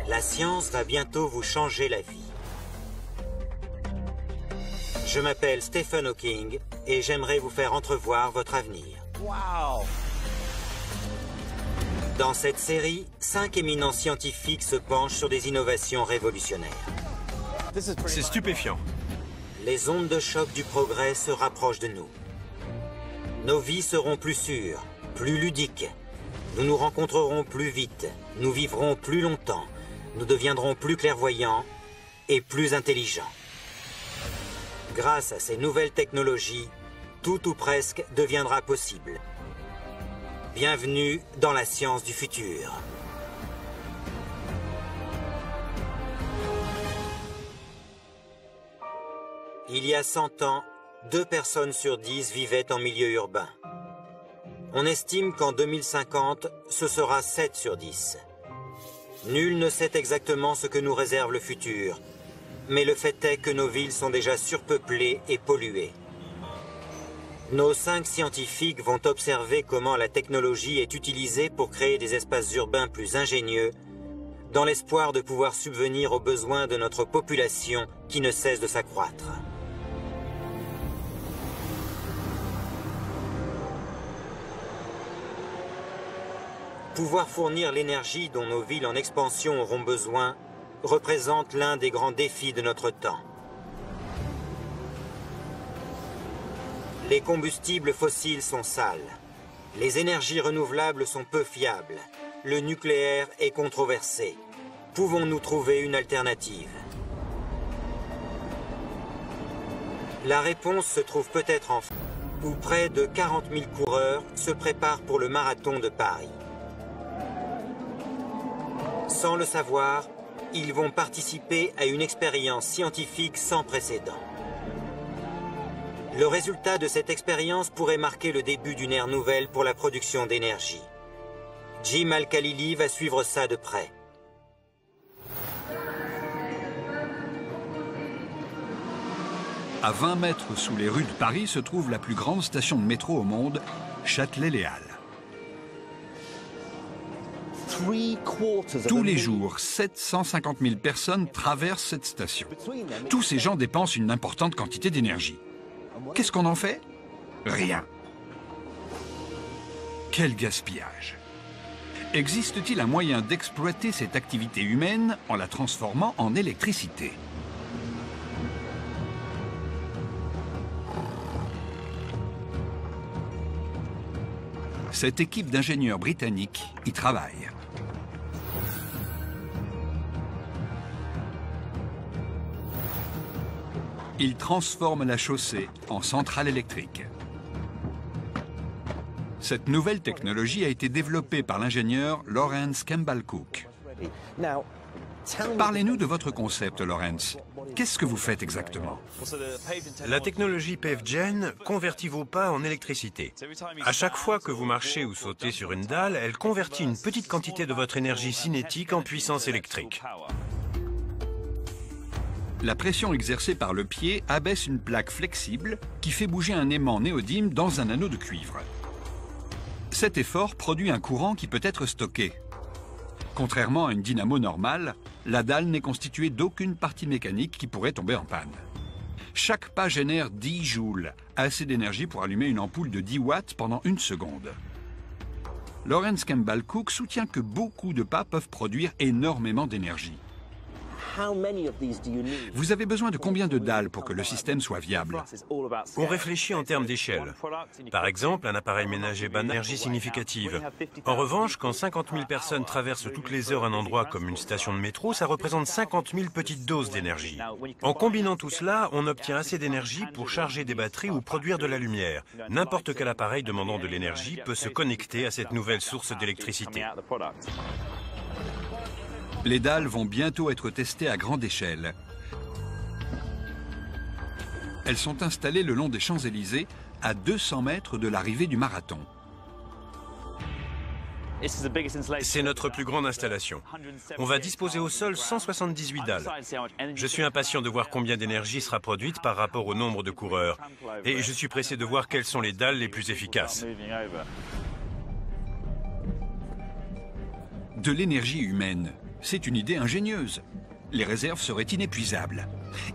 La science va bientôt vous changer la vie. Je m'appelle Stephen Hawking et j'aimerais vous faire entrevoir votre avenir. Wow. Dans cette série, 5 éminents scientifiques se penchent sur des innovations révolutionnaires. C'est stupéfiant. Les ondes de choc du progrès se rapprochent de nous. Nos vies seront plus sûres, plus ludiques. Nous nous rencontrerons plus vite, nous vivrons plus longtemps, nous deviendrons plus clairvoyants et plus intelligents. Grâce à ces nouvelles technologies, tout ou presque deviendra possible. Bienvenue dans la science du futur. Il y a 100 ans, 2 personnes sur 10 vivaient en milieu urbain. On estime qu'en 2050, ce sera 7 sur 10. Nul ne sait exactement ce que nous réserve le futur, mais le fait est que nos villes sont déjà surpeuplées et polluées. Nos 5 scientifiques vont observer comment la technologie est utilisée pour créer des espaces urbains plus ingénieux, dans l'espoir de pouvoir subvenir aux besoins de notre population qui ne cesse de s'accroître. Pouvoir fournir l'énergie dont nos villes en expansion auront besoin représente l'un des grands défis de notre temps. Les combustibles fossiles sont sales. Les énergies renouvelables sont peu fiables. Le nucléaire est controversé. Pouvons-nous trouver une alternative? La réponse se trouve peut-être en France, où près de 40 000 coureurs se préparent pour le marathon de Paris. Sans le savoir, ils vont participer à une expérience scientifique sans précédent. Le résultat de cette expérience pourrait marquer le début d'une ère nouvelle pour la production d'énergie. Jim Al-Khalili va suivre ça de près. À 20 mètres sous les rues de Paris se trouve la plus grande station de métro au monde, Châtelet-Les Halles. Tous les jours, 750 000 personnes traversent cette station. Tous ces gens dépensent une importante quantité d'énergie. Qu'est-ce qu'on en fait? Rien. Quel gaspillage! Existe-t-il un moyen d'exploiter cette activité humaine en la transformant en électricité? Cette équipe d'ingénieurs britanniques y travaille. Ils transforment la chaussée en centrale électrique. Cette nouvelle technologie a été développée par l'ingénieur Lawrence Campbell Cook. Parlez-nous de votre concept, Lawrence. Qu'est-ce que vous faites exactement? La technologie PaveGen convertit vos pas en électricité. À chaque fois que vous marchez ou sautez sur une dalle, elle convertit une petite quantité de votre énergie cinétique en puissance électrique. La pression exercée par le pied abaisse une plaque flexible qui fait bouger un aimant néodyme dans un anneau de cuivre. Cet effort produit un courant qui peut être stocké. Contrairement à une dynamo normale, la dalle n'est constituée d'aucune partie mécanique qui pourrait tomber en panne. Chaque pas génère 10 joules, assez d'énergie pour allumer une ampoule de 10 watts pendant 1 seconde. Lawrence Campbell Cook soutient que beaucoup de pas peuvent produire énormément d'énergie. Vous avez besoin de combien de dalles pour que le système soit viable? On réfléchit en termes d'échelle. Par exemple, un appareil ménager banal a une énergie significative. En revanche, quand 50 000 personnes traversent toutes les heures un endroit comme une station de métro, ça représente 50 000 petites doses d'énergie. En combinant tout cela, on obtient assez d'énergie pour charger des batteries ou produire de la lumière. N'importe quel appareil demandant de l'énergie peut se connecter à cette nouvelle source d'électricité. Les dalles vont bientôt être testées à grande échelle. Elles sont installées le long des Champs-Élysées, à 200 mètres de l'arrivée du marathon. C'est notre plus grande installation. On va disposer au sol 178 dalles. Je suis impatient de voir combien d'énergie sera produite par rapport au nombre de coureurs. Et je suis pressé de voir quelles sont les dalles les plus efficaces. De l'énergie humaine, C'est une idée ingénieuse. Les réserves seraient inépuisables.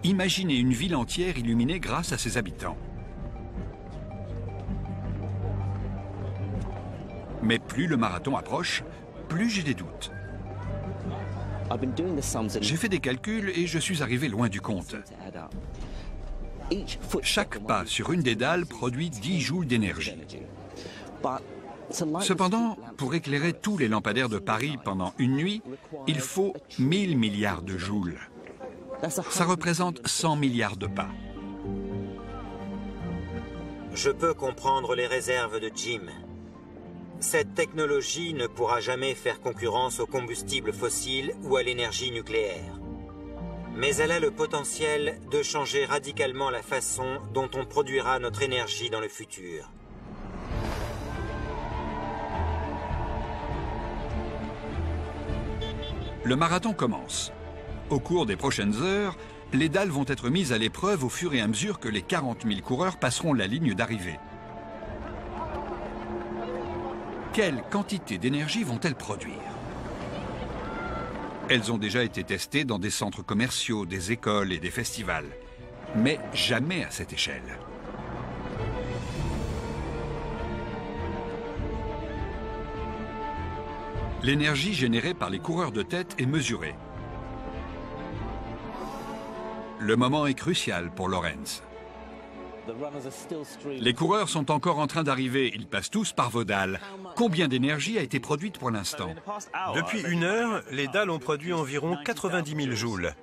Imaginez une ville entière illuminée grâce à ses habitants. Mais plus le marathon approche, plus j'ai des doutes. J'ai fait des calculs et je suis arrivé loin du compte. Chaque pas sur une des dalles produit 10 joules d'énergie. Cependant, pour éclairer tous les lampadaires de Paris pendant une nuit, il faut 1000 milliards de joules. Ça représente 100 milliards de pas. Je peux comprendre les réserves de Jim. Cette technologie ne pourra jamais faire concurrence aux combustibles fossiles ou à l'énergie nucléaire. Mais elle a le potentiel de changer radicalement la façon dont on produira notre énergie dans le futur. Le marathon commence. Au cours des prochaines heures, les dalles vont être mises à l'épreuve au fur et à mesure que les 40 000 coureurs passeront la ligne d'arrivée. Quelle quantité d'énergie vont-elles produire? Elles ont déjà été testées dans des centres commerciaux, des écoles et des festivals. Mais jamais à cette échelle. L'énergie générée par les coureurs de tête est mesurée. Le moment est crucial pour Lorenz. Les coureurs sont encore en train d'arriver. Ils passent tous par vos dalles. Combien d'énergie a été produite pour l'instant? Depuis 1 heure, les dalles ont produit environ 90 000 joules.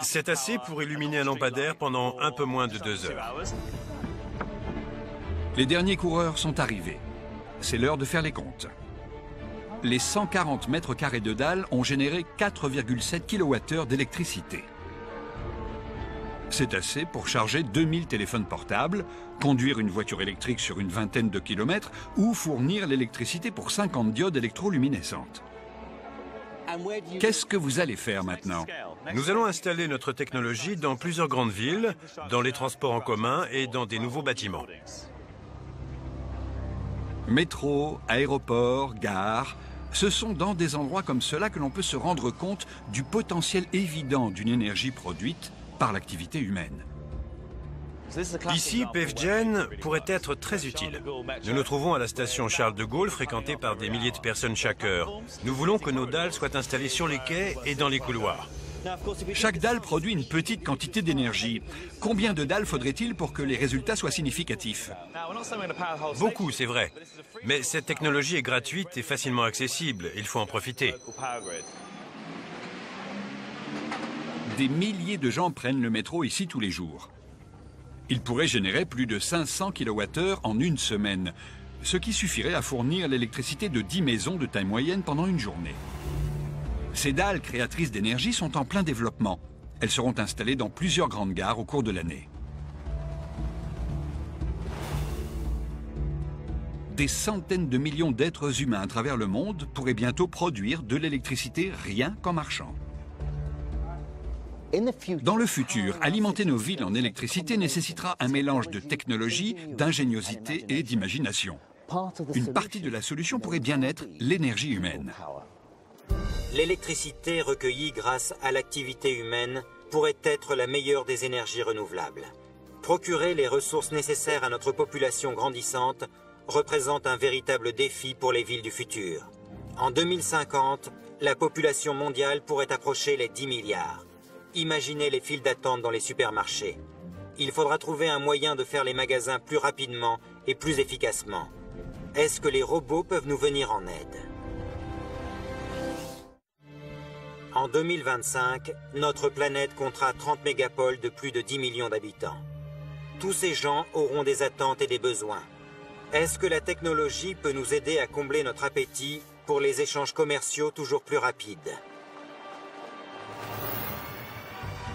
C'est assez pour illuminer un lampadaire pendant un peu moins de 2 heures. Les derniers coureurs sont arrivés. C'est l'heure de faire les comptes. Les 140 mètres carrés de dalles ont généré 4,7 kWh d'électricité. C'est assez pour charger 2000 téléphones portables, conduire une voiture électrique sur une vingtaine de kilomètres ou fournir l'électricité pour 50 diodes électroluminescentes. Qu'est-ce que vous allez faire maintenant? Nous allons installer notre technologie dans plusieurs grandes villes, dans les transports en commun et dans des nouveaux bâtiments. Métro, aéroports, gares, ce sont dans des endroits comme cela que l'on peut se rendre compte du potentiel évident d'une énergie produite par l'activité humaine. Ici, PFGen pourrait être très utile. Nous nous trouvons à la station Charles de Gaulle, fréquentée par des milliers de personnes chaque heure. Nous voulons que nos dalles soient installées sur les quais et dans les couloirs. Chaque dalle produit une petite quantité d'énergie. Combien de dalles faudrait-il pour que les résultats soient significatifs? Beaucoup, c'est vrai. Mais cette technologie est gratuite et facilement accessible. Il faut en profiter. Des milliers de gens prennent le métro ici tous les jours. Ils pourraient générer plus de 500 kWh en une semaine, ce qui suffirait à fournir l'électricité de 10 maisons de taille moyenne pendant une journée. Ces dalles créatrices d'énergie sont en plein développement. Elles seront installées dans plusieurs grandes gares au cours de l'année. Des centaines de millions d'êtres humains à travers le monde pourraient bientôt produire de l'électricité rien qu'en marchant. Dans le futur, alimenter nos villes en électricité nécessitera un mélange de technologie, d'ingéniosité et d'imagination. Une partie de la solution pourrait bien être l'énergie humaine. L'électricité recueillie grâce à l'activité humaine pourrait être la meilleure des énergies renouvelables. Procurer les ressources nécessaires à notre population grandissante représente un véritable défi pour les villes du futur. En 2050, la population mondiale pourrait approcher les 10 milliards. Imaginez les files d'attente dans les supermarchés. Il faudra trouver un moyen de faire les magasins plus rapidement et plus efficacement. Est-ce que les robots peuvent nous venir en aide? En 2025, notre planète comptera 30 mégapoles de plus de 10 millions d'habitants. Tous ces gens auront des attentes et des besoins. Est-ce que la technologie peut nous aider à combler notre appétit pour les échanges commerciaux toujours plus rapides?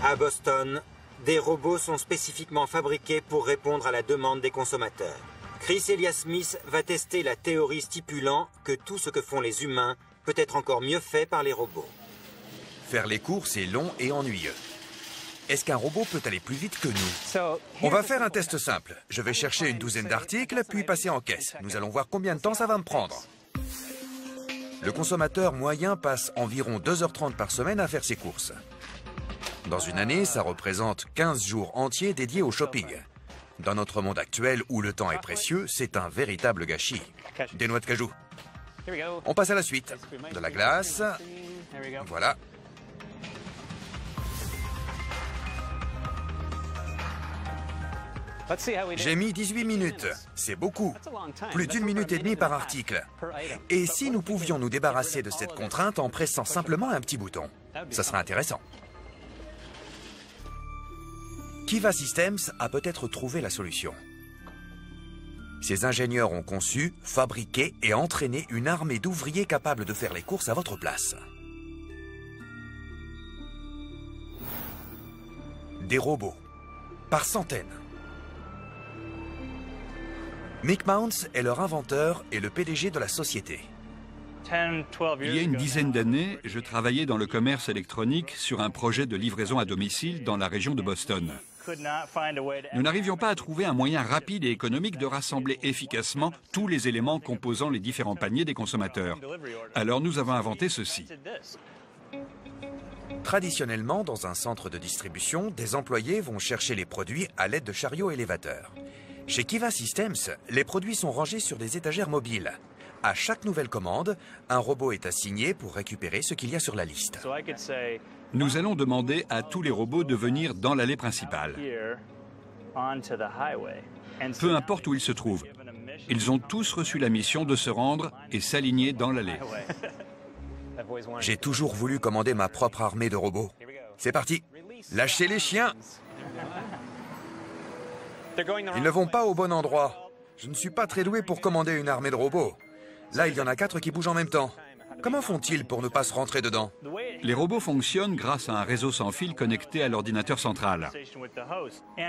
À Boston, des robots sont spécifiquement fabriqués pour répondre à la demande des consommateurs. Chris Elias-Smith va tester la théorie stipulant que tout ce que font les humains peut être encore mieux fait par les robots. Faire les courses est long et ennuyeux. Est-ce qu'un robot peut aller plus vite que nous? On va faire un test simple. Je vais chercher une douzaine d'articles, puis passer en caisse. Nous allons voir combien de temps ça va me prendre. Le consommateur moyen passe environ 2h30 par semaine à faire ses courses. Dans une année, ça représente 15 jours entiers dédiés au shopping. Dans notre monde actuel où le temps est précieux, c'est un véritable gâchis. Des noix de cajou. On passe à la suite. De la glace. Voilà. J'ai mis 18 minutes. C'est beaucoup. Plus d'1 minute et demie par article. Et si nous pouvions nous débarrasser de cette contrainte en pressant simplement un petit bouton? Ça serait intéressant. Kiva Systems a peut-être trouvé la solution. Ces ingénieurs ont conçu, fabriqué et entraîné une armée d'ouvriers capables de faire les courses à votre place. Des robots, par centaines. Mick Mounts est leur inventeur et le PDG de la société. Il y a une dizaine d'années, je travaillais dans le commerce électronique sur un projet de livraison à domicile dans la région de Boston. Nous n'arrivions pas à trouver un moyen rapide et économique de rassembler efficacement tous les éléments composant les différents paniers des consommateurs. Alors nous avons inventé ceci. Traditionnellement, dans un centre de distribution, des employés vont chercher les produits à l'aide de chariots élévateurs. Chez Kiva Systems, les produits sont rangés sur des étagères mobiles. À chaque nouvelle commande, un robot est assigné pour récupérer ce qu'il y a sur la liste. Nous allons demander à tous les robots de venir dans l'allée principale. Peu importe où ils se trouvent, ils ont tous reçu la mission de se rendre et s'aligner dans l'allée. J'ai toujours voulu commander ma propre armée de robots. C'est parti. Lâchez les chiens. Ils ne vont pas au bon endroit. Je ne suis pas très doué pour commander une armée de robots. Là, il y en a 4 qui bougent en même temps. Comment font-ils pour ne pas se rentrer dedans? Les robots fonctionnent grâce à un réseau sans fil connecté à l'ordinateur central.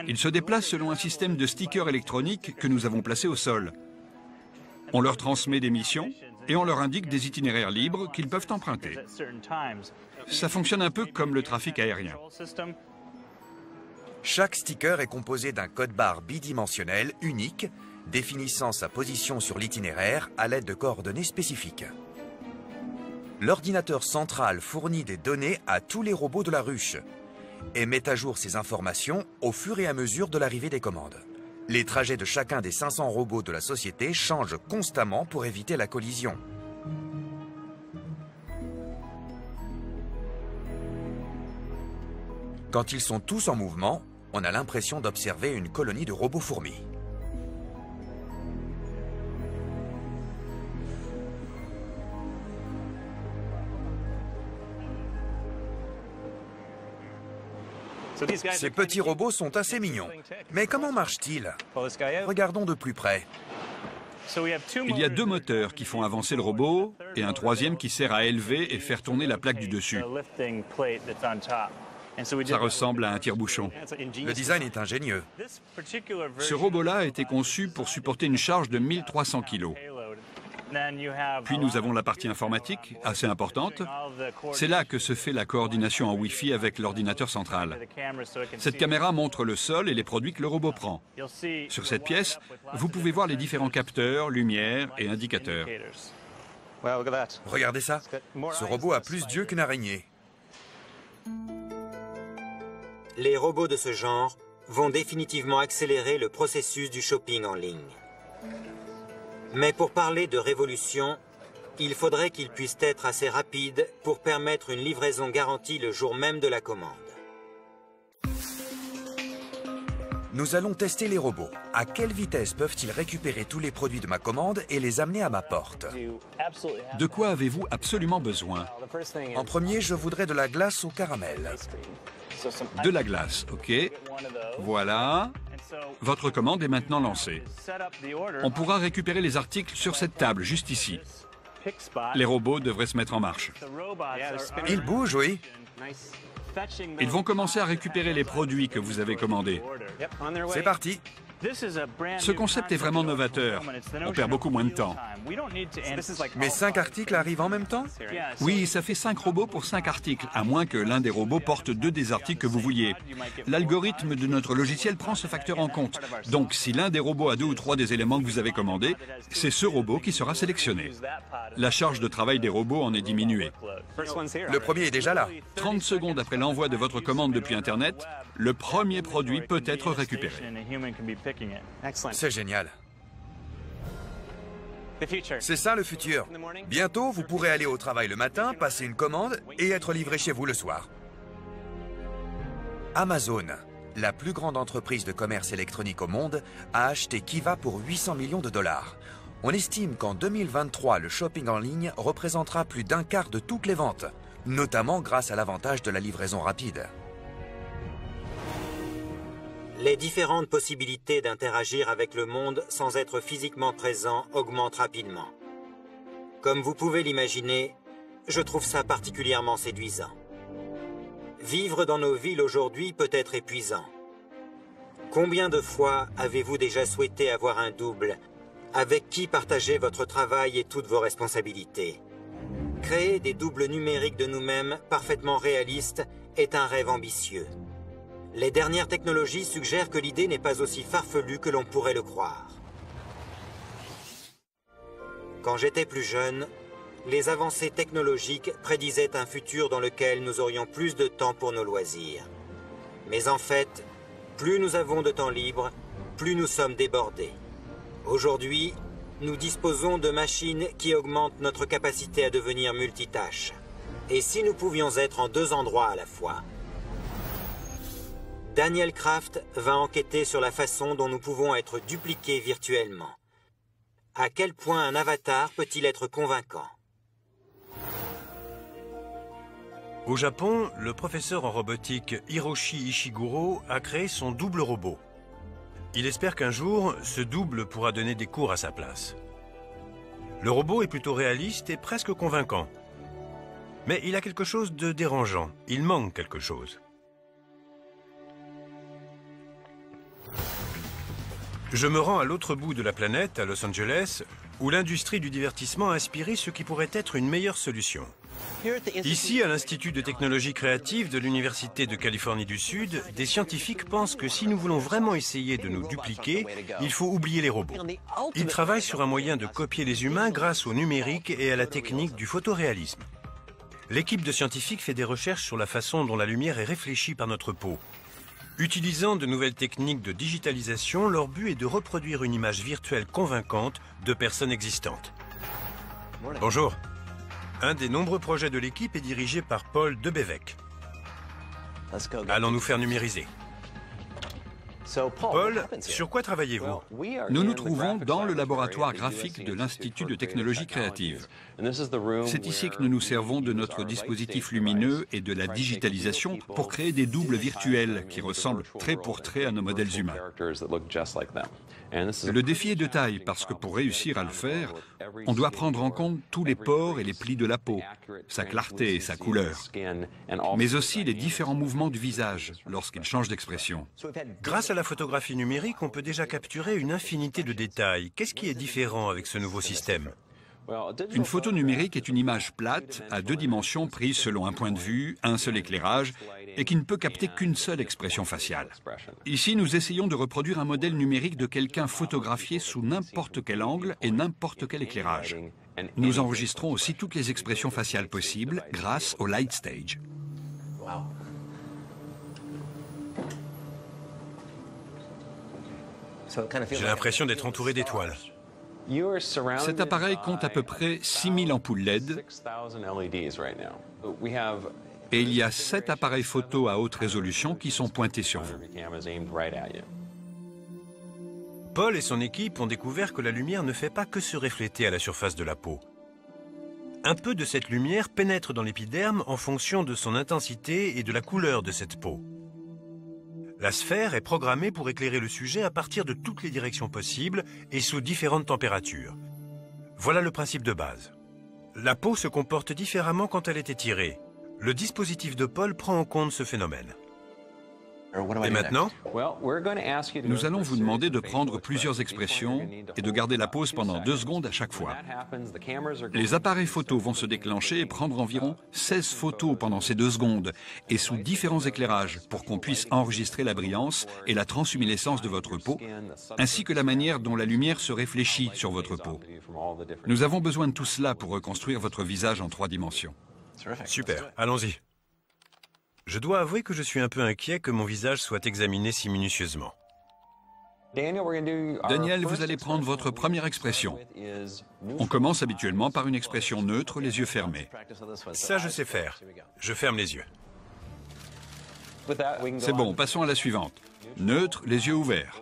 Ils se déplacent selon un système de stickers électroniques que nous avons placé au sol. On leur transmet des missions et on leur indique des itinéraires libres qu'ils peuvent emprunter. Ça fonctionne un peu comme le trafic aérien. Chaque sticker est composé d'un code-barre bidimensionnel unique, définissant sa position sur l'itinéraire à l'aide de coordonnées spécifiques. L'ordinateur central fournit des données à tous les robots de la ruche et met à jour ces informations au fur et à mesure de l'arrivée des commandes. Les trajets de chacun des 500 robots de la société changent constamment pour éviter la collision. Quand ils sont tous en mouvement, on a l'impression d'observer une colonie de robots fourmis. Ces petits robots sont assez mignons. Mais comment marchent-ils? Regardons de plus près. Il y a 2 moteurs qui font avancer le robot et un troisième qui sert à élever et faire tourner la plaque du dessus. Ça ressemble à un tire-bouchon. Le design est ingénieux. Ce robot-là a été conçu pour supporter une charge de 1300 kg. Puis nous avons la partie informatique, assez importante. C'est là que se fait la coordination en Wi-Fi avec l'ordinateur central. Cette caméra montre le sol et les produits que le robot prend. Sur cette pièce, vous pouvez voir les différents capteurs, lumières et indicateurs. Regardez ça. Ce robot a plus d'yeux qu'une araignée. Les robots de ce genre vont définitivement accélérer le processus du shopping en ligne. Mais pour parler de révolution, il faudrait qu'ils puissent être assez rapides pour permettre une livraison garantie le jour même de la commande. Nous allons tester les robots. À quelle vitesse peuvent-ils récupérer tous les produits de ma commande et les amener à ma porte? De quoi avez-vous absolument besoin? En premier, je voudrais de la glace au caramel. De la glace, ok. Voilà. Votre commande est maintenant lancée. On pourra récupérer les articles sur cette table, juste ici. Les robots devraient se mettre en marche. Ils bougent, oui. Ils vont commencer à récupérer les produits que vous avez commandés. C'est parti. Ce concept est vraiment novateur. On perd beaucoup moins de temps. Mais 5 articles arrivent en même temps? Oui, ça fait 5 robots pour 5 articles, à moins que l'un des robots porte 2 des articles que vous vouliez. L'algorithme de notre logiciel prend ce facteur en compte. Donc, si l'un des robots a 2 ou 3 des éléments que vous avez commandés, c'est ce robot qui sera sélectionné. La charge de travail des robots en est diminuée. Le premier est déjà là. 30 secondes après l'envoi de votre commande depuis Internet, le premier produit peut être récupéré. C'est génial. C'est ça le futur. Bientôt, vous pourrez aller au travail le matin, passer une commande et être livré chez vous le soir. Amazon, la plus grande entreprise de commerce électronique au monde, a acheté Kiva pour 800 millions de dollars. On estime qu'en 2023, le shopping en ligne représentera plus d'un quart de toutes les ventes, notamment grâce à l'avantage de la livraison rapide. Les différentes possibilités d'interagir avec le monde sans être physiquement présent augmentent rapidement. Comme vous pouvez l'imaginer, je trouve ça particulièrement séduisant. Vivre dans nos villes aujourd'hui peut être épuisant. Combien de fois avez-vous déjà souhaité avoir un double avec qui partager votre travail et toutes vos responsabilités? Créer des doubles numériques de nous-mêmes parfaitement réalistes est un rêve ambitieux. Les dernières technologies suggèrent que l'idée n'est pas aussi farfelue que l'on pourrait le croire. Quand j'étais plus jeune, les avancées technologiques prédisaient un futur dans lequel nous aurions plus de temps pour nos loisirs. Mais en fait, plus nous avons de temps libre, plus nous sommes débordés. Aujourd'hui, nous disposons de machines qui augmentent notre capacité à devenir multitâches. Et si nous pouvions être en 2 endroits à la fois? Daniel Kraft va enquêter sur la façon dont nous pouvons être dupliqués virtuellement. À quel point un avatar peut-il être convaincant? Au Japon, le professeur en robotique Hiroshi Ishiguro a créé son double robot. Il espère qu'un jour, ce double pourra donner des cours à sa place. Le robot est plutôt réaliste et presque convaincant. Mais il a quelque chose de dérangeant. Il manque quelque chose. Je me rends à l'autre bout de la planète, à Los Angeles, où l'industrie du divertissement a inspiré ce qui pourrait être une meilleure solution. Ici, à l'Institut de technologie créative de l'Université de Californie du Sud, des scientifiques pensent que si nous voulons vraiment essayer de nous dupliquer, il faut oublier les robots. Ils travaillent sur un moyen de copier les humains grâce au numérique et à la technique du photoréalisme. L'équipe de scientifiques fait des recherches sur la façon dont la lumière est réfléchie par notre peau. Utilisant de nouvelles techniques de digitalisation, leur but est de reproduire une image virtuelle convaincante de personnes existantes. Bonjour. Un des nombreux projets de l'équipe est dirigé par Paul Debevec. Allons nous faire numériser. Paul, sur quoi travaillez-vous? Nous nous trouvons dans le laboratoire graphique de l'Institut de technologie créative. C'est ici que nous nous servons de notre dispositif lumineux et de la digitalisation pour créer des doubles virtuels qui ressemblent trait pour trait à nos modèles humains. Le défi est de taille parce que pour réussir à le faire, on doit prendre en compte tous les pores et les plis de la peau, sa clarté et sa couleur, mais aussi les différents mouvements du visage lorsqu'il change d'expression. Grâce à la photographie numérique, on peut déjà capturer une infinité de détails. Qu'est-ce qui est différent avec ce nouveau système? Une photo numérique est une image plate, à 2 dimensions prise selon un point de vue, un seul éclairage, et qui ne peut capter qu'une seule expression faciale. Ici, nous essayons de reproduire un modèle numérique de quelqu'un photographié sous n'importe quel angle et n'importe quel éclairage. Nous enregistrons aussi toutes les expressions faciales possibles grâce au Light Stage. J'ai l'impression d'être entouré d'étoiles. Cet appareil compte à peu près 6000 ampoules LED et il y a 7 appareils photo à haute résolution qui sont pointés sur vous. Paul et son équipe ont découvert que la lumière ne fait pas que se refléter à la surface de la peau. Un peu de cette lumière pénètre dans l'épiderme en fonction de son intensité et de la couleur de cette peau. La sphère est programmée pour éclairer le sujet à partir de toutes les directions possibles et sous différentes températures. Voilà le principe de base. La peau se comporte différemment quand elle est étirée. Le dispositif de Paul prend en compte ce phénomène. Et maintenant? Nous allons vous demander de prendre plusieurs expressions et de garder la pause pendant 2 secondes à chaque fois. Les appareils photos vont se déclencher et prendre environ 16 photos pendant ces 2 secondes et sous différents éclairages pour qu'on puisse enregistrer la brillance et la transluminescence de votre peau, ainsi que la manière dont la lumière se réfléchit sur votre peau. Nous avons besoin de tout cela pour reconstruire votre visage en 3 dimensions. Super, allons-y. Je dois avouer que je suis un peu inquiet que mon visage soit examiné si minutieusement. Daniel, vous allez prendre votre première expression. On commence habituellement par une expression neutre, les yeux fermés. Ça, je sais faire. Je ferme les yeux. C'est bon, passons à la suivante. Neutre, les yeux ouverts.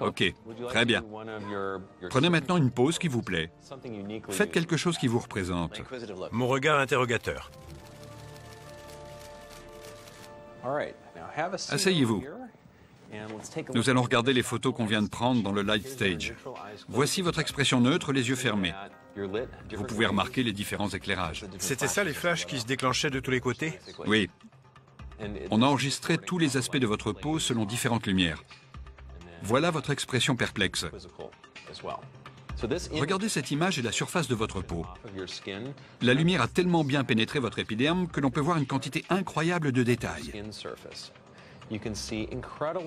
Ok, très bien. Prenez maintenant une pause qui vous plaît. Faites quelque chose qui vous représente. Mon regard interrogateur. Asseyez-vous. Nous allons regarder les photos qu'on vient de prendre dans le Light Stage. Voici votre expression neutre, les yeux fermés. Vous pouvez remarquer les différents éclairages. C'était ça les flashs qui se déclenchaient de tous les côtés? Oui. On a enregistré tous les aspects de votre peau selon différentes lumières. Voilà votre expression perplexe. Regardez cette image et la surface de votre peau. La lumière a tellement bien pénétré votre épiderme que l'on peut voir une quantité incroyable de détails.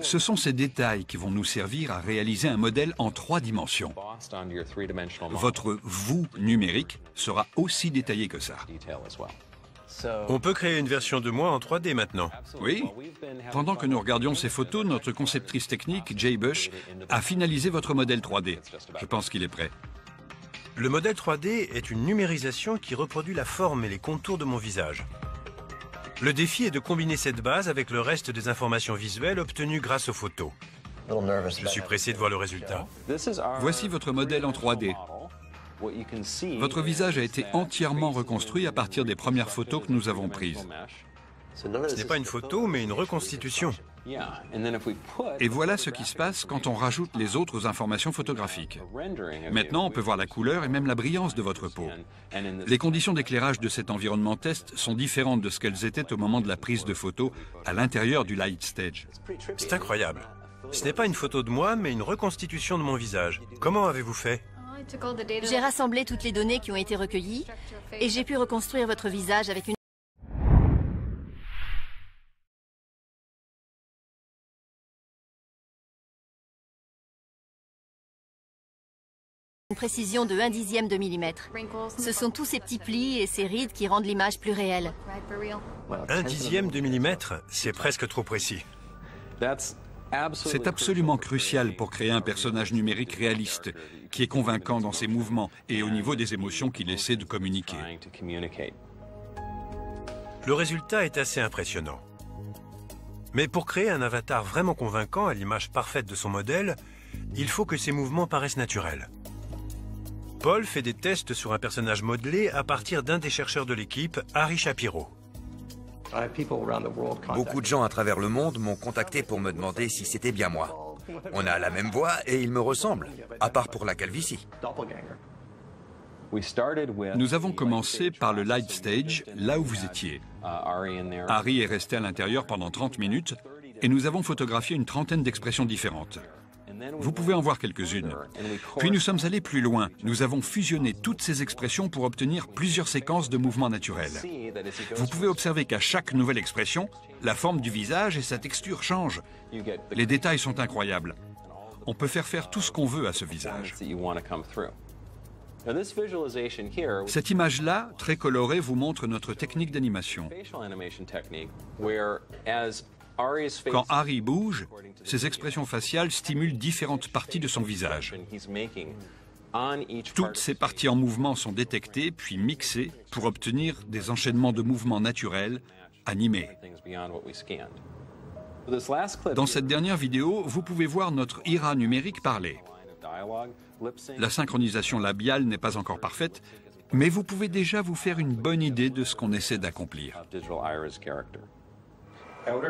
Ce sont ces détails qui vont nous servir à réaliser un modèle en 3 dimensions. Votre vous numérique sera aussi détaillé que ça. On peut créer une version de moi en 3D maintenant. Oui. Pendant que nous regardions ces photos, notre conceptrice technique, Jay Bush, a finalisé votre modèle 3D. Je pense qu'il est prêt. Le modèle 3D est une numérisation qui reproduit la forme et les contours de mon visage. Le défi est de combiner cette base avec le reste des informations visuelles obtenues grâce aux photos. Je suis pressé de voir le résultat. Voici votre modèle en 3D. Votre visage a été entièrement reconstruit à partir des premières photos que nous avons prises. Ce n'est pas une photo, mais une reconstitution. Et voilà ce qui se passe quand on rajoute les autres informations photographiques. Maintenant, on peut voir la couleur et même la brillance de votre peau. Les conditions d'éclairage de cet environnement test sont différentes de ce qu'elles étaient au moment de la prise de photos à l'intérieur du Light Stage. C'est incroyable. Ce n'est pas une photo de moi, mais une reconstitution de mon visage. Comment avez-vous fait? J'ai rassemblé toutes les données qui ont été recueillies et j'ai pu reconstruire votre visage avec une précision de 1/10 de millimètre. Ce sont tous ces petits plis et ces rides qui rendent l'image plus réelle. 1/10 de millimètre, c'est presque trop précis. C'est absolument crucial pour créer un personnage numérique réaliste, qui est convaincant dans ses mouvements et au niveau des émotions qu'il essaie de communiquer. Le résultat est assez impressionnant. Mais pour créer un avatar vraiment convaincant à l'image parfaite de son modèle, il faut que ses mouvements paraissent naturels. Paul fait des tests sur un personnage modelé à partir d'un des chercheurs de l'équipe, Harry Shapiro. Beaucoup de gens à travers le monde m'ont contacté pour me demander si c'était bien moi. On a la même voix et il me ressemble, à part pour la calvitie. Nous avons commencé par le Light Stage, là où vous étiez. Harry est resté à l'intérieur pendant 30 minutes et nous avons photographié une trentaine d'expressions différentes. Vous pouvez en voir quelques-unes. Puis nous sommes allés plus loin. Nous avons fusionné toutes ces expressions pour obtenir plusieurs séquences de mouvements naturels. Vous pouvez observer qu'à chaque nouvelle expression, la forme du visage et sa texture changent. Les détails sont incroyables. On peut faire tout ce qu'on veut à ce visage. Cette image-là, très colorée, vous montre notre technique d'animation. Quand Harry bouge, ses expressions faciales stimulent différentes parties de son visage. Toutes ces parties en mouvement sont détectées puis mixées pour obtenir des enchaînements de mouvements naturels, animés. Dans cette dernière vidéo, vous pouvez voir notre IRA numérique parler. La synchronisation labiale n'est pas encore parfaite, mais vous pouvez déjà vous faire une bonne idée de ce qu'on essaie d'accomplir.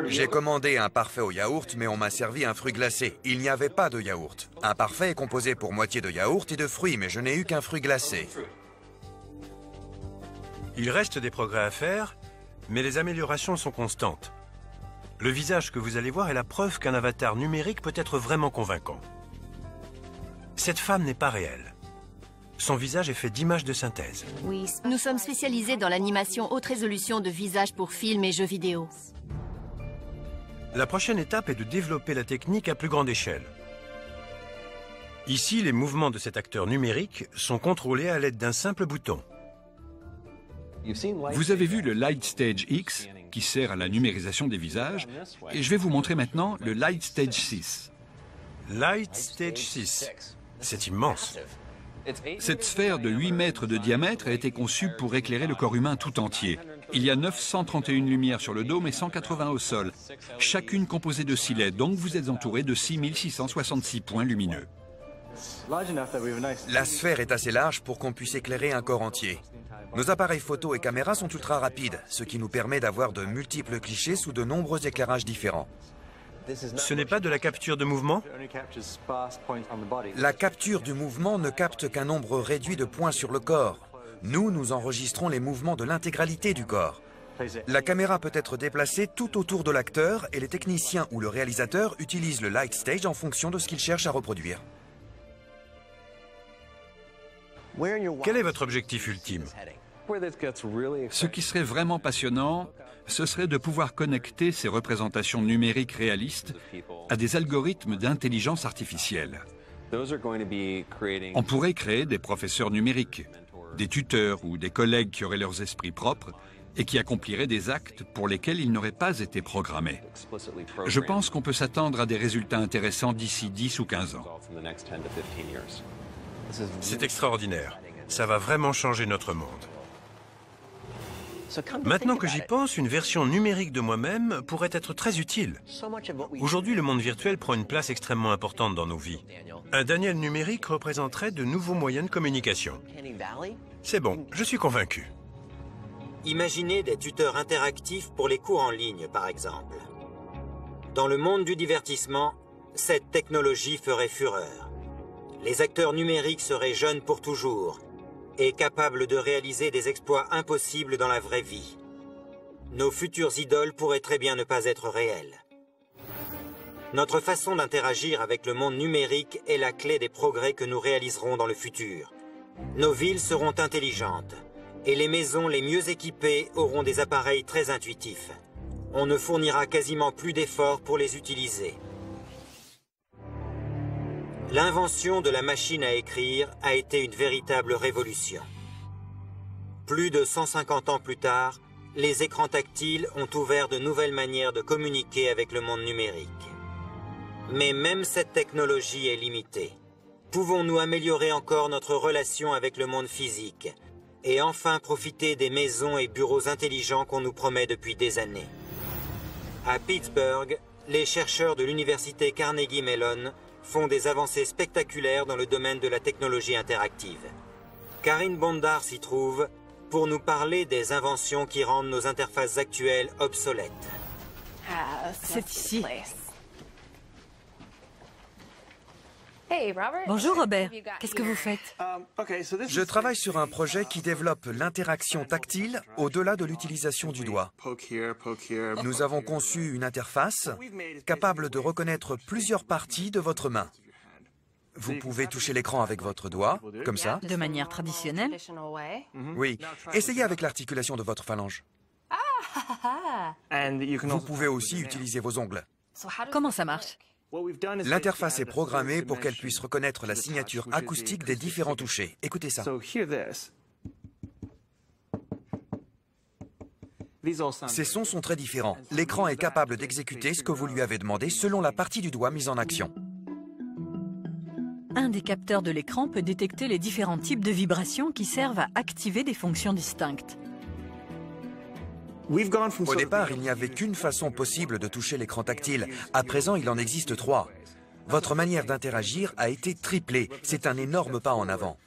J'ai commandé un parfait au yaourt, mais on m'a servi un fruit glacé. Il n'y avait pas de yaourt. Un parfait est composé pour moitié de yaourt et de fruits, mais je n'ai eu qu'un fruit glacé. Il reste des progrès à faire, Mais les améliorations sont constantes. Le visage que vous allez voir est la preuve qu'un avatar numérique peut être vraiment convaincant. Cette femme n'est pas réelle. Son visage est fait d'images de synthèse. Nous sommes spécialisés dans l'animation haute résolution de visages pour films et jeux vidéo. La prochaine étape est de développer la technique à plus grande échelle. Ici, les mouvements de cet acteur numérique sont contrôlés à l'aide d'un simple bouton. Vous avez vu le Light Stage X, qui sert à la numérisation des visages, et je vais vous montrer maintenant le Light Stage 6. Light Stage 6. C'est immense. Cette sphère de 8 mètres de diamètre a été conçue pour éclairer le corps humain tout entier. Il y a 931 lumières sur le dôme et 180 au sol, chacune composée de 6 LED, donc vous êtes entouré de 6666 points lumineux. La sphère est assez large pour qu'on puisse éclairer un corps entier. Nos appareils photo et caméras sont ultra rapides, ce qui nous permet d'avoir de multiples clichés sous de nombreux éclairages différents. Ce n'est pas de la capture de mouvement? La capture du mouvement ne capte qu'un nombre réduit de points sur le corps. Nous enregistrons les mouvements de l'intégralité du corps. La caméra peut être déplacée tout autour de l'acteur et les techniciens ou le réalisateur utilisent le Light Stage en fonction de ce qu'ils cherchent à reproduire. Quel est votre objectif ultime? Ce qui serait vraiment passionnant, ce serait de pouvoir connecter ces représentations numériques réalistes à des algorithmes d'intelligence artificielle. On pourrait créer des professeurs numériques, des tuteurs ou des collègues qui auraient leurs esprits propres et qui accompliraient des actes pour lesquels ils n'auraient pas été programmés. Je pense qu'on peut s'attendre à des résultats intéressants d'ici 10 ou 15 ans. C'est extraordinaire. Ça va vraiment changer notre monde. Maintenant que j'y pense, une version numérique de moi-même pourrait être très utile. Aujourd'hui, le monde virtuel prend une place extrêmement importante dans nos vies. Un Daniel numérique représenterait de nouveaux moyens de communication. C'est bon, je suis convaincu. Imaginez des tuteurs interactifs pour les cours en ligne, par exemple. Dans le monde du divertissement, cette technologie ferait fureur. Les acteurs numériques seraient jeunes pour toujours et capables de réaliser des exploits impossibles dans la vraie vie. Nos futures idoles pourraient très bien ne pas être réelles. Notre façon d'interagir avec le monde numérique est la clé des progrès que nous réaliserons dans le futur. Nos villes seront intelligentes et les maisons les mieux équipées auront des appareils très intuitifs. On ne fournira quasiment plus d'efforts pour les utiliser. L'invention de la machine à écrire a été une véritable révolution. Plus de 150 ans plus tard, les écrans tactiles ont ouvert de nouvelles manières de communiquer avec le monde numérique. Mais même cette technologie est limitée. Pouvons-nous améliorer encore notre relation avec le monde physique et enfin profiter des maisons et bureaux intelligents qu'on nous promet depuis des années? À Pittsburgh, les chercheurs de l'université Carnegie Mellon font des avancées spectaculaires dans le domaine de la technologie interactive. Karine Bondar s'y trouve pour nous parler des inventions qui rendent nos interfaces actuelles obsolètes. C'est ici. Bonjour Robert, qu'est-ce que vous faites? Je travaille sur un projet qui développe l'interaction tactile au-delà de l'utilisation du doigt. Nous avons conçu une interface capable de reconnaître plusieurs parties de votre main. Vous pouvez toucher l'écran avec votre doigt, comme ça. De manière traditionnelle? Oui, essayez avec l'articulation de votre phalange. Vous pouvez aussi utiliser vos ongles. Comment ça marche? L'interface est programmée pour qu'elle puisse reconnaître la signature acoustique des différents touchés. Écoutez ça. Ces sons sont très différents. L'écran est capable d'exécuter ce que vous lui avez demandé selon la partie du doigt mise en action. Un des capteurs de l'écran peut détecter les différents types de vibrations qui servent à activer des fonctions distinctes. Au départ, il n'y avait qu'une façon possible de toucher l'écran tactile. À présent, il en existe 3. Votre manière d'interagir a été triplée. C'est un énorme pas en avant.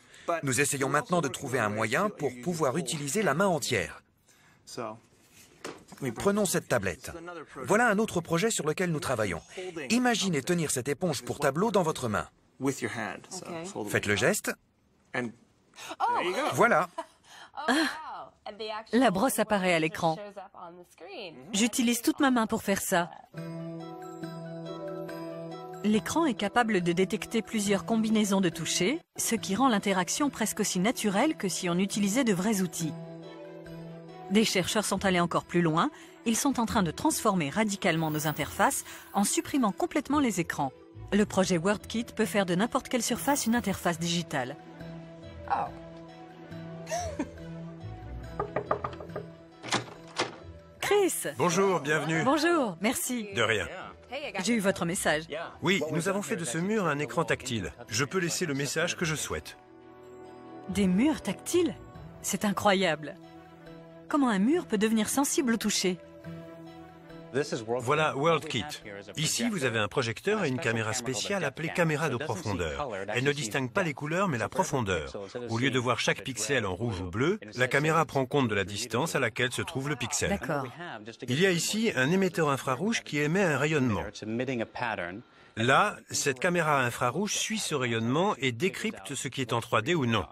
Nous essayons maintenant de trouver un moyen pour pouvoir utiliser la main entière. Prenons cette tablette. Voilà un autre projet sur lequel nous travaillons. Imaginez tenir cette éponge pour tableau dans votre main. Faites le geste. Voilà. La brosse apparaît à l'écran. J'utilise toute ma main pour faire ça. L'écran est capable de détecter plusieurs combinaisons de toucher, ce qui rend l'interaction presque aussi naturelle que si on utilisait de vrais outils. Des chercheurs sont allés encore plus loin. Ils sont en train de transformer radicalement nos interfaces en supprimant complètement les écrans. Le projet WorldKit peut faire de n'importe quelle surface une interface digitale. Chris! Bonjour, bienvenue. Bonjour, merci. De rien. J'ai eu votre message. Oui, nous avons fait de ce mur un écran tactile. Je peux laisser le message que je souhaite. Des murs tactiles? C'est incroyable. Comment un mur peut devenir sensible au toucher? Voilà WorldKit. Ici, vous avez un projecteur et une caméra spéciale appelée caméra de profondeur. Elle ne distingue pas les couleurs, mais la profondeur. Au lieu de voir chaque pixel en rouge ou bleu, la caméra prend compte de la distance à laquelle se trouve le pixel. D'accord. Il y a ici un émetteur infrarouge qui émet un rayonnement. Là, cette caméra infrarouge suit ce rayonnement et décrypte ce qui est en 3D ou non.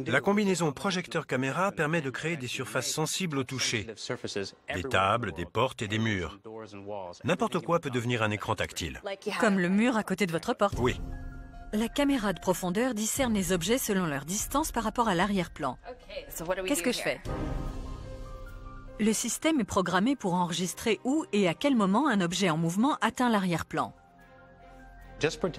La combinaison projecteur-caméra permet de créer des surfaces sensibles au toucher, des tables, des portes et des murs. N'importe quoi peut devenir un écran tactile. Comme le mur à côté de votre porte. Oui. La caméra de profondeur discerne les objets selon leur distance par rapport à l'arrière-plan. Qu'est-ce que je fais? Le système est programmé pour enregistrer où et à quel moment un objet en mouvement atteint l'arrière-plan.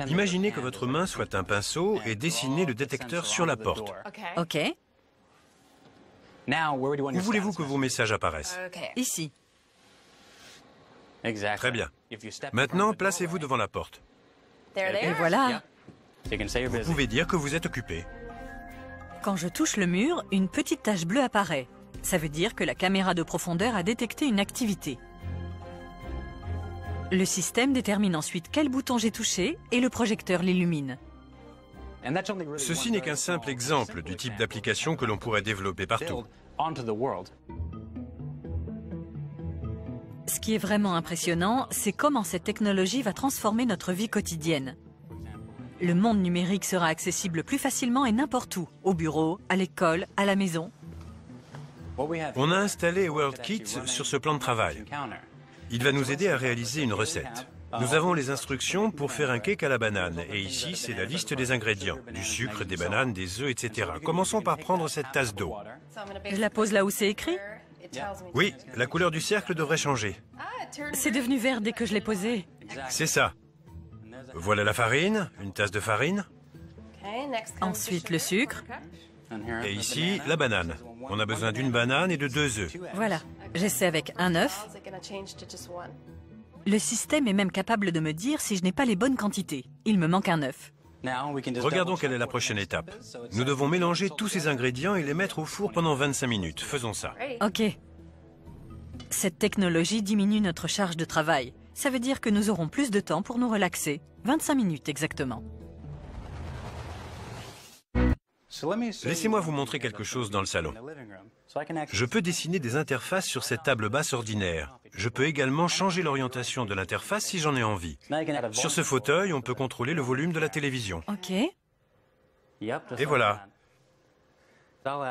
Imaginez que votre main soit un pinceau et dessinez le détecteur sur la porte. OK. Où voulez-vous que vos messages apparaissent? Ici. Très bien. Maintenant, placez-vous devant la porte. Et voilà. Vous pouvez dire que vous êtes occupé. Quand je touche le mur, une petite tache bleue apparaît. Ça veut dire que la caméra de profondeur a détecté une activité. Le système détermine ensuite quel bouton j'ai touché et le projecteur l'illumine. Ceci n'est qu'un simple exemple du type d'application que l'on pourrait développer partout. Ce qui est vraiment impressionnant, c'est comment cette technologie va transformer notre vie quotidienne. Le monde numérique sera accessible plus facilement et n'importe où, au bureau, à l'école, à la maison. On a installé WorldKit sur ce plan de travail. Il va nous aider à réaliser une recette. Nous avons les instructions pour faire un cake à la banane. Et ici, c'est la liste des ingrédients. Du sucre, des bananes, des œufs, etc. Commençons par prendre cette tasse d'eau. Je la pose là où c'est écrit? Oui, la couleur du cercle devrait changer. C'est devenu vert dès que je l'ai posé. C'est ça. Voilà la farine, une tasse de farine. Ensuite, le sucre. Et ici, la banane. On a besoin d'une banane et de 2 œufs. Voilà. J'essaie avec un œuf. Le système est même capable de me dire si je n'ai pas les bonnes quantités. Il me manque un œuf. Regardons quelle est la prochaine étape. Nous devons mélanger tous ces ingrédients et les mettre au four pendant 25 minutes. Faisons ça. OK. Cette technologie diminue notre charge de travail. Ça veut dire que nous aurons plus de temps pour nous relaxer. 25 minutes exactement. Laissez-moi vous montrer quelque chose dans le salon. Je peux dessiner des interfaces sur cette table basse ordinaire. Je peux également changer l'orientation de l'interface si j'en ai envie. Sur ce fauteuil, on peut contrôler le volume de la télévision. OK. Et voilà.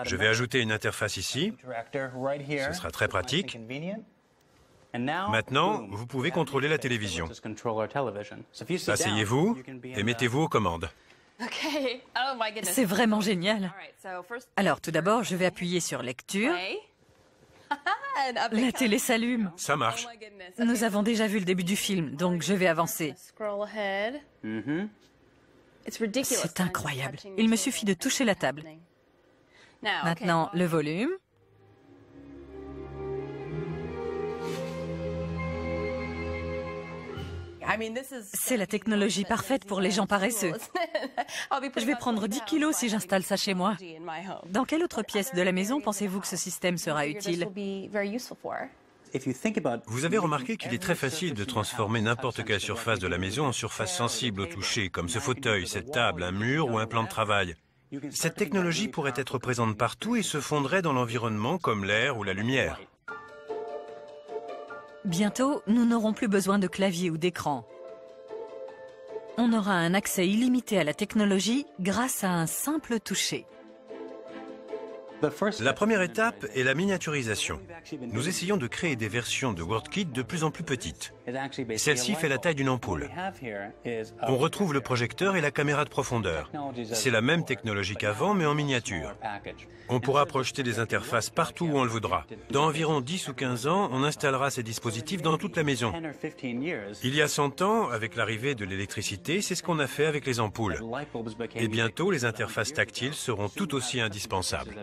Je vais ajouter une interface ici. Ce sera très pratique. Maintenant, vous pouvez contrôler la télévision. Asseyez-vous et mettez-vous aux commandes. C'est vraiment génial. Alors, tout d'abord, je vais appuyer sur lecture. La télé s'allume. Ça marche. Nous avons déjà vu le début du film, donc je vais avancer. C'est incroyable. Il me suffit de toucher la table. Maintenant, le volume. C'est la technologie parfaite pour les gens paresseux. Je vais prendre 10 kilos si j'installe ça chez moi. Dans quelle autre pièce de la maison pensez-vous que ce système sera utile? Vous avez remarqué qu'il est très facile de transformer n'importe quelle surface de la maison en surface sensible au toucher, comme ce fauteuil, cette table, un mur ou un plan de travail. Cette technologie pourrait être présente partout et se fondrait dans l'environnement comme l'air ou la lumière. Bientôt, nous n'aurons plus besoin de clavier ou d'écran. On aura un accès illimité à la technologie grâce à un simple toucher. La première étape est la miniaturisation. Nous essayons de créer des versions de WorldKit de plus en plus petites. Celle-ci fait la taille d'une ampoule. On retrouve le projecteur et la caméra de profondeur. C'est la même technologie qu'avant, mais en miniature. On pourra projeter des interfaces partout où on le voudra. Dans environ 10 ou 15 ans, on installera ces dispositifs dans toute la maison. Il y a 100 ans, avec l'arrivée de l'électricité, c'est ce qu'on a fait avec les ampoules. Et bientôt, les interfaces tactiles seront tout aussi indispensables.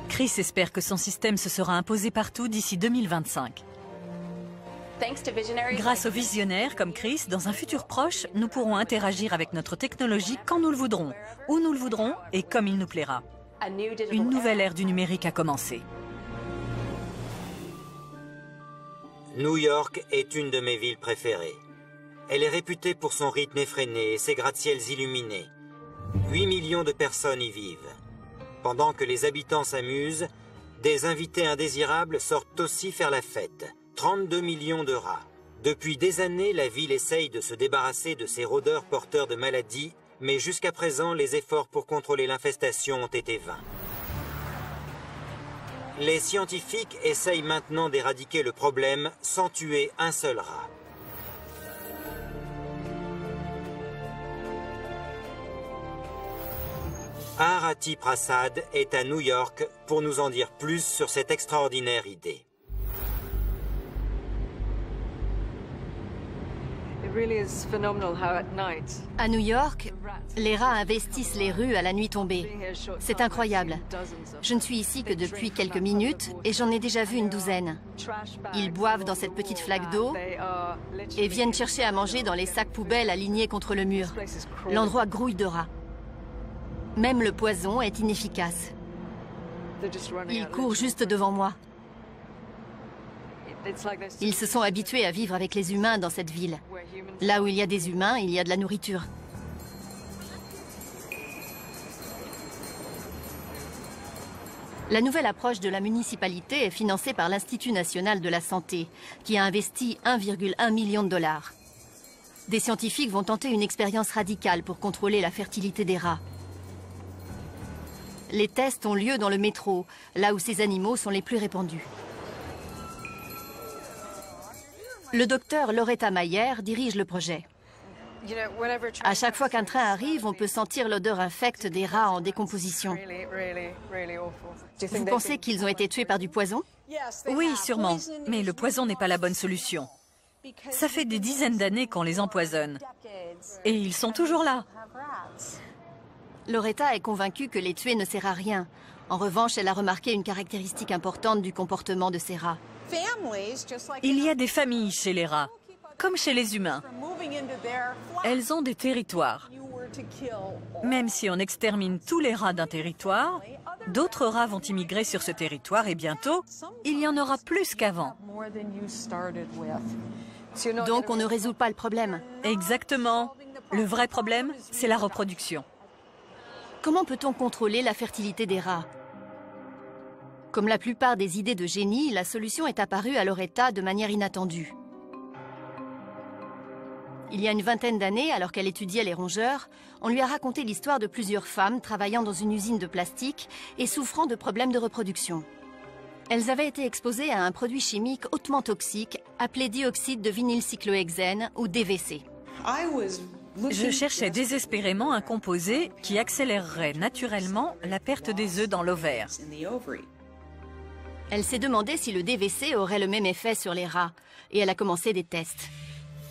Chris espère que son système se sera imposé partout d'ici 2025. Grâce aux visionnaires comme Chris, dans un futur proche, nous pourrons interagir avec notre technologie quand nous le voudrons, où nous le voudrons et comme il nous plaira. Une nouvelle ère du numérique a commencé. New York est une de mes villes préférées. Elle est réputée pour son rythme effréné et ses gratte-ciels illuminés. 8 millions de personnes y vivent. Pendant que les habitants s'amusent, des invités indésirables sortent aussi faire la fête. 32 millions de rats. Depuis des années, la ville essaye de se débarrasser de ces rôdeurs porteurs de maladies, mais jusqu'à présent, les efforts pour contrôler l'infestation ont été vains. Les scientifiques essayent maintenant d'éradiquer le problème sans tuer un seul rat. Arati Prasad est à New York pour nous en dire plus sur cette extraordinaire idée. À New York, les rats investissent les rues à la nuit tombée. C'est incroyable. Je ne suis ici que depuis quelques minutes et j'en ai déjà vu une douzaine. Ils boivent dans cette petite flaque d'eau et viennent chercher à manger dans les sacs poubelles alignés contre le mur. L'endroit grouille de rats. Même le poison est inefficace. Ils courent juste devant moi. Ils se sont habitués à vivre avec les humains dans cette ville. Là où il y a des humains, il y a de la nourriture. La nouvelle approche de la municipalité est financée par l'Institut national de la santé, qui a investi 1,1 million de dollars. Des scientifiques vont tenter une expérience radicale pour contrôler la fertilité des rats. Les tests ont lieu dans le métro, là où ces animaux sont les plus répandus. Le docteur Loretta Mayer dirige le projet. À chaque fois qu'un train arrive, on peut sentir l'odeur infecte des rats en décomposition. Vous pensez qu'ils ont été tués par du poison? Oui, sûrement. Mais le poison n'est pas la bonne solution. Ça fait des dizaines d'années qu'on les empoisonne. Et ils sont toujours là. Loretta est convaincue que les tuer ne sert à rien. En revanche, elle a remarqué une caractéristique importante du comportement de ces rats. Il y a des familles chez les rats, comme chez les humains. Elles ont des territoires. Même si on extermine tous les rats d'un territoire, d'autres rats vont immigrer sur ce territoire et bientôt, il y en aura plus qu'avant. Donc on ne résout pas le problème. Exactement. Le vrai problème, c'est la reproduction. Comment peut-on contrôler la fertilité des rats? Comme la plupart des idées de génie, la solution est apparue à Loretta de manière inattendue. Il y a une vingtaine d'années, alors qu'elle étudiait les rongeurs, on lui a raconté l'histoire de plusieurs femmes travaillant dans une usine de plastique et souffrant de problèmes de reproduction. Elles avaient été exposées à un produit chimique hautement toxique appelé dioxyde de vinylcyclohexène ou DVC. Je cherchais désespérément un composé qui accélérerait naturellement la perte des œufs dans l'ovaire. Elle s'est demandé si le DVC aurait le même effet sur les rats, et elle a commencé des tests.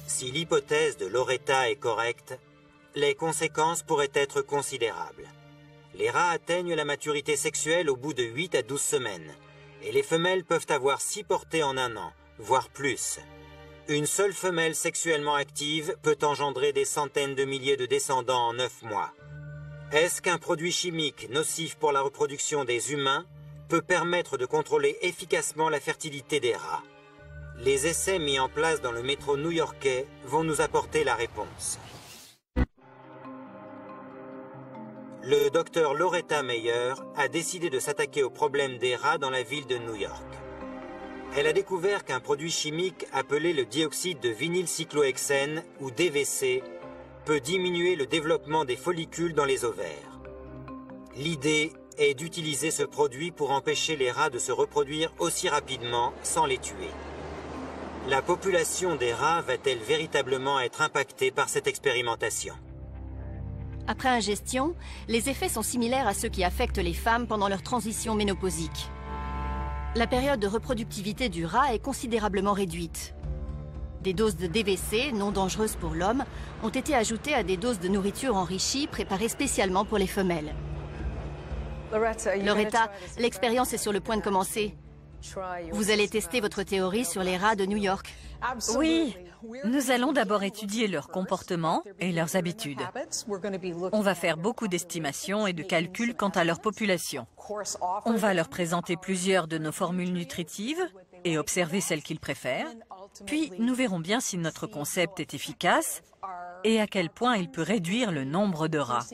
Si l'hypothèse de Loretta est correcte, les conséquences pourraient être considérables. Les rats atteignent la maturité sexuelle au bout de 8 à 12 semaines, et les femelles peuvent avoir 6 portées en un an, voire plus. Une seule femelle sexuellement active peut engendrer des centaines de milliers de descendants en 9 mois. Est-ce qu'un produit chimique nocif pour la reproduction des humains peut permettre de contrôler efficacement la fertilité des rats? Les essais mis en place dans le métro new-yorkais vont nous apporter la réponse. Le docteur Loretta Mayer a décidé de s'attaquer au problème des rats dans la ville de New York. Elle a découvert qu'un produit chimique appelé le dioxyde de vinylcyclohexène, ou DVC, peut diminuer le développement des follicules dans les ovaires. L'idée est d'utiliser ce produit pour empêcher les rats de se reproduire aussi rapidement sans les tuer. La population des rats va-t-elle véritablement être impactée par cette expérimentation? Après ingestion, les effets sont similaires à ceux qui affectent les femmes pendant leur transition ménopausique. La période de reproductivité du rat est considérablement réduite. Des doses de DVC, non dangereuses pour l'homme, ont été ajoutées à des doses de nourriture enrichie préparées spécialement pour les femelles. Loretta, l'expérience est sur le point de commencer. Vous allez tester votre théorie sur les rats de New York. Oui, nous allons d'abord étudier leur comportement et leurs habitudes. On va faire beaucoup d'estimations et de calculs quant à leur population. On va leur présenter plusieurs de nos formules nutritives et observer celles qu'ils préfèrent. Puis, nous verrons bien si notre concept est efficace et à quel point il peut réduire le nombre de rats.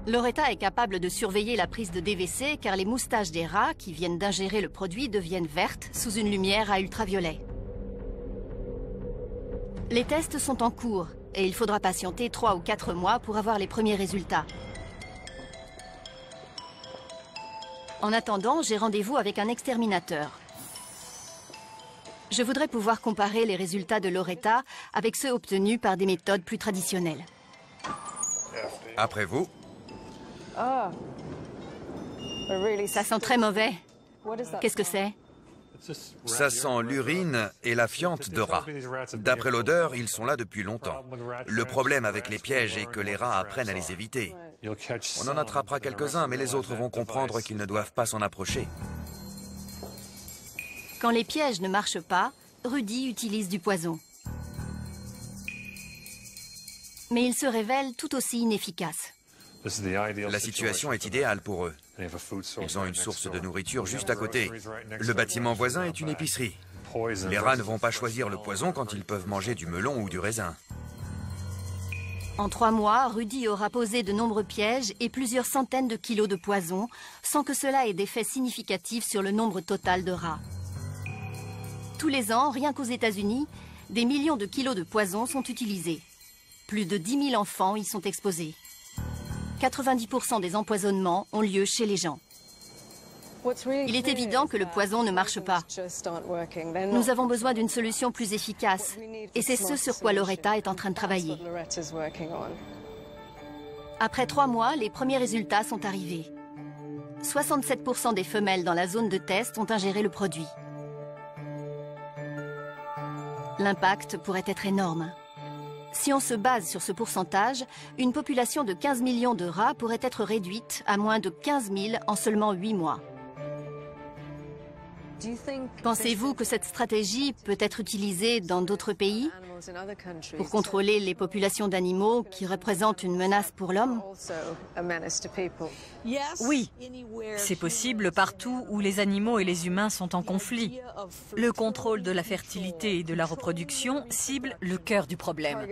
Loretta est capable de surveiller la prise de DVC car les moustaches des rats qui viennent d'ingérer le produit deviennent vertes sous une lumière à ultraviolet. Les tests sont en cours et il faudra patienter 3 ou 4 mois pour avoir les premiers résultats. En attendant, j'ai rendez-vous avec un exterminateur. Je voudrais pouvoir comparer les résultats de Loretta avec ceux obtenus par des méthodes plus traditionnelles. Après vous. Ça sent très mauvais. Qu'est-ce que c'est? Ça sent l'urine et la fiente de rats. D'après l'odeur, ils sont là depuis longtemps. Le problème avec les pièges est que les rats apprennent à les éviter. On en attrapera quelques-uns, mais les autres vont comprendre qu'ils ne doivent pas s'en approcher. Quand les pièges ne marchent pas, Rudy utilise du poison. Mais il se révèle tout aussi inefficace. La situation est idéale pour eux. Ils ont une source de nourriture juste à côté. Le bâtiment voisin est une épicerie. Les rats ne vont pas choisir le poison quand ils peuvent manger du melon ou du raisin. En 3 mois, Rudy aura posé de nombreux pièges et plusieurs centaines de kilos de poison, sans que cela ait d'effet significatif sur le nombre total de rats. Tous les ans, rien qu'aux États-Unis, des millions de kilos de poison sont utilisés. Plus de 10 000 enfants y sont exposés. 90% des empoisonnements ont lieu chez les gens. Il est évident que le poison ne marche pas. Nous avons besoin d'une solution plus efficace, et c'est ce sur quoi Loretta est en train de travailler. Après 3 mois, les premiers résultats sont arrivés. 67% des femelles dans la zone de test ont ingéré le produit. L'impact pourrait être énorme. Si on se base sur ce pourcentage, une population de 15 millions de rats pourrait être réduite à moins de 15 000 en seulement 8 mois. Pensez-vous que cette stratégie peut être utilisée dans d'autres pays pour contrôler les populations d'animaux qui représentent une menace pour l'homme? Oui, c'est possible partout où les animaux et les humains sont en conflit. Le contrôle de la fertilité et de la reproduction cible le cœur du problème.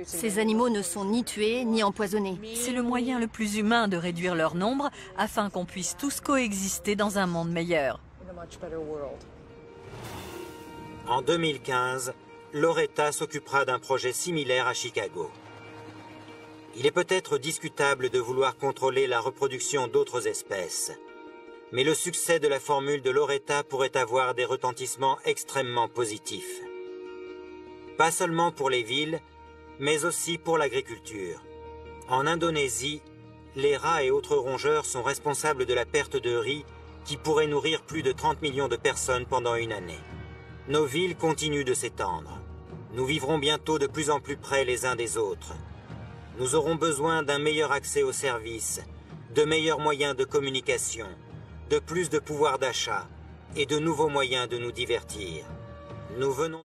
Ces animaux ne sont ni tués ni empoisonnés. C'est le moyen le plus humain de réduire leur nombre afin qu'on puisse tous coexister dans un monde meilleur. En 2015, Loretta s'occupera d'un projet similaire à Chicago. Il est peut-être discutable de vouloir contrôler la reproduction d'autres espèces, mais le succès de la formule de Loretta pourrait avoir des retentissements extrêmement positifs. Pas seulement pour les villes, mais aussi pour l'agriculture. En Indonésie, les rats et autres rongeurs sont responsables de la perte de riz qui pourrait nourrir plus de 30 millions de personnes pendant une année. Nos villes continuent de s'étendre. Nous vivrons bientôt de plus en plus près les uns des autres. Nous aurons besoin d'un meilleur accès aux services, de meilleurs moyens de communication, de plus de pouvoir d'achat et de nouveaux moyens de nous divertir. Nous venons